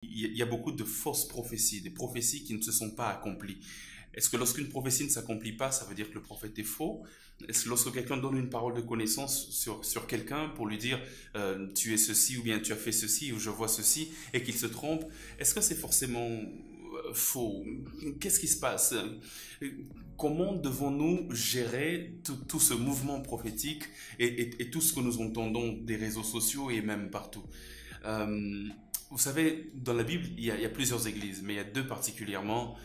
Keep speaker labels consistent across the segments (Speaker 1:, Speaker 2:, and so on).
Speaker 1: Il y a beaucoup de fausses prophéties, des prophéties qui ne se sont pas accomplies. Est-ce que lorsqu'une prophétie ne s'accomplit pas, ça veut dire que le prophète est faux? Est-ce que lorsque quelqu'un donne une parole de connaissance sur quelqu'un pour lui dire tu es ceci ou bien tu as fait ceci ou je vois ceci et qu'il se trompe, est-ce que c'est forcément faux? Qu'est-ce qui se passe? Comment devons-nous gérer tout ce mouvement prophétique et tout ce que nous entendons des réseaux sociaux et même partout? Euh, Vous savez, dans la Bible, il y a plusieurs églises, mais il y a deux particulièrement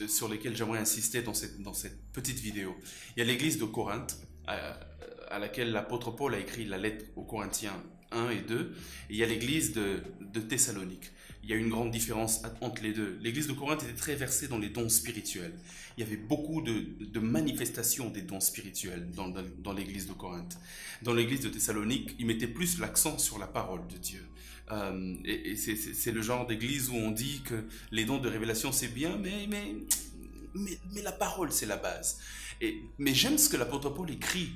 Speaker 1: sur lesquelles j'aimerais insister dans cette petite vidéo. Il y a l'église de Corinthe, à laquelle l'apôtre Paul a écrit la lettre aux Corinthiens 1 et 2, et il y a l'église de Thessalonique. Il y a une grande différence entre les deux. L'église de Corinthe était très versée dans les dons spirituels. Il y avait beaucoup de manifestations des dons spirituels dans l'église de Corinthe. Dans l'église de Thessalonique, ils mettaient plus l'accent sur la parole de Dieu. Et c'est le genre d'église où on dit que les dons de révélation c'est bien, mais la parole c'est la base. Mais j'aime ce que l'apôtre Paul écrit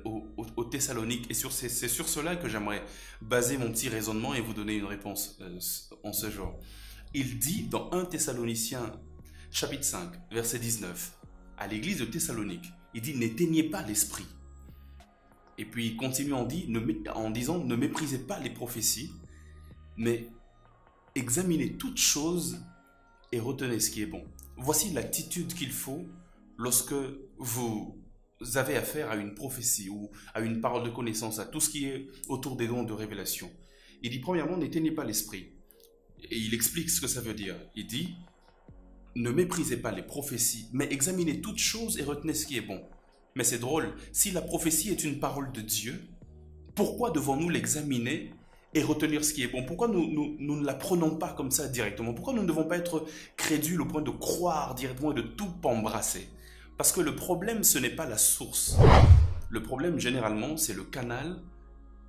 Speaker 1: aux Thessaloniques, et c'est sur cela que j'aimerais baser mon petit raisonnement et vous donner une réponse en ce genre. Il dit dans 1 Thessaloniciens chapitre 5 verset 19 à l'église de Thessalonique, il dit n'éteignez pas l'esprit. Et puis il continue en disant ne méprisez pas les prophéties, mais examinez toutes choses et retenez ce qui est bon. Voici l'attitude qu'il faut lorsque vous avez affaire à une prophétie ou à une parole de connaissance, à tout ce qui est autour des dons de révélation. Il dit premièrement, n'éteignez pas l'esprit. Et il explique ce que ça veut dire. Il dit, ne méprisez pas les prophéties, mais examinez toutes choses et retenez ce qui est bon. Mais c'est drôle, si la prophétie est une parole de Dieu, pourquoi devons-nous l'examiner et retenir ce qui est bon? Pourquoi nous ne la prenons pas comme ça directement? Pourquoi nous ne devons pas être crédules au point de croire directement et de tout embrasser? Parce que le problème, ce n'est pas la source. Le problème, généralement, c'est le canal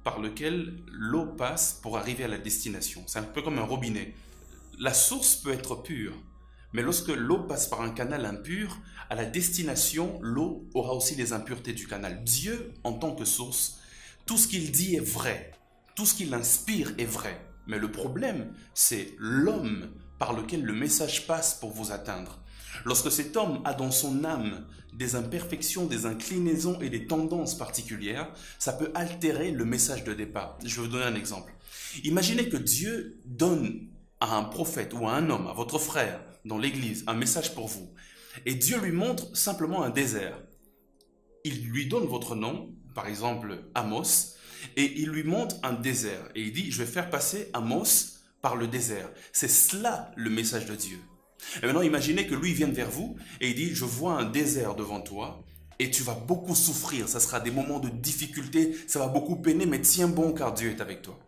Speaker 1: par lequel l'eau passe pour arriver à la destination. C'est un peu comme un robinet. La source peut être pure, mais lorsque l'eau passe par un canal impur, à la destination, l'eau aura aussi les impuretés du canal. Dieu, en tant que source, tout ce qu'il dit est vrai. Tout ce qu'il inspire est vrai. Mais le problème, c'est l'homme par lequel le message passe pour vous atteindre. Lorsque cet homme a dans son âme des imperfections, des inclinaisons et des tendances particulières, ça peut altérer le message de départ. Je vais vous donner un exemple. Imaginez que Dieu donne à un prophète ou à un homme, à votre frère dans l'église, un message pour vous. Et Dieu lui montre simplement un désert. Il lui donne votre nom, par exemple Amos, et il lui montre un désert. Et il dit, je vais faire passer Amos par le désert. C'est cela le message de Dieu. Et maintenant, imaginez que lui vienne vers vous et il dit, je vois un désert devant toi et tu vas beaucoup souffrir. Ça sera des moments de difficulté, ça va beaucoup peiner, mais tiens bon car Dieu est avec toi.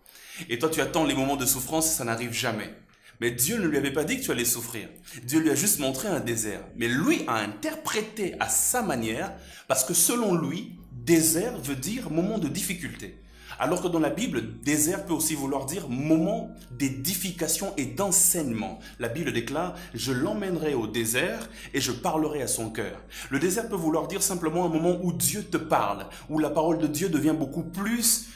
Speaker 1: Et toi, tu attends les moments de souffrance et ça n'arrive jamais. Mais Dieu ne lui avait pas dit que tu allais souffrir. Dieu lui a juste montré un désert. Mais lui a interprété à sa manière parce que selon lui, désert veut dire moment de difficulté. Alors que dans la Bible, désert peut aussi vouloir dire moment d'édification et d'enseignement. La Bible déclare, je l'emmènerai au désert et je parlerai à son cœur. Le désert peut vouloir dire simplement un moment où Dieu te parle, où la parole de Dieu devient beaucoup plus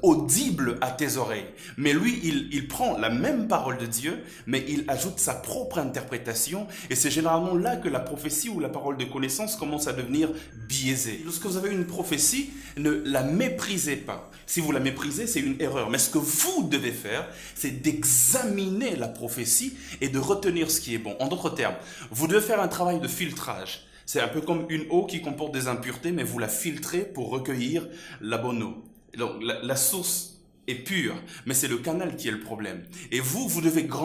Speaker 1: audible à tes oreilles. Mais lui, il prend la même parole de Dieu, mais il ajoute sa propre interprétation et c'est généralement là que la prophétie ou la parole de connaissance commence à devenir biaisée. Lorsque vous avez une prophétie, ne la méprisez pas. Si vous la méprisez, c'est une erreur. Mais ce que vous devez faire, c'est d'examiner la prophétie et de retenir ce qui est bon. En d'autres termes, vous devez faire un travail de filtrage. C'est un peu comme une eau qui comporte des impuretés, mais vous la filtrez pour recueillir la bonne eau. Donc, la source est pure, mais c'est le canal qui est le problème. Et vous devez grandir.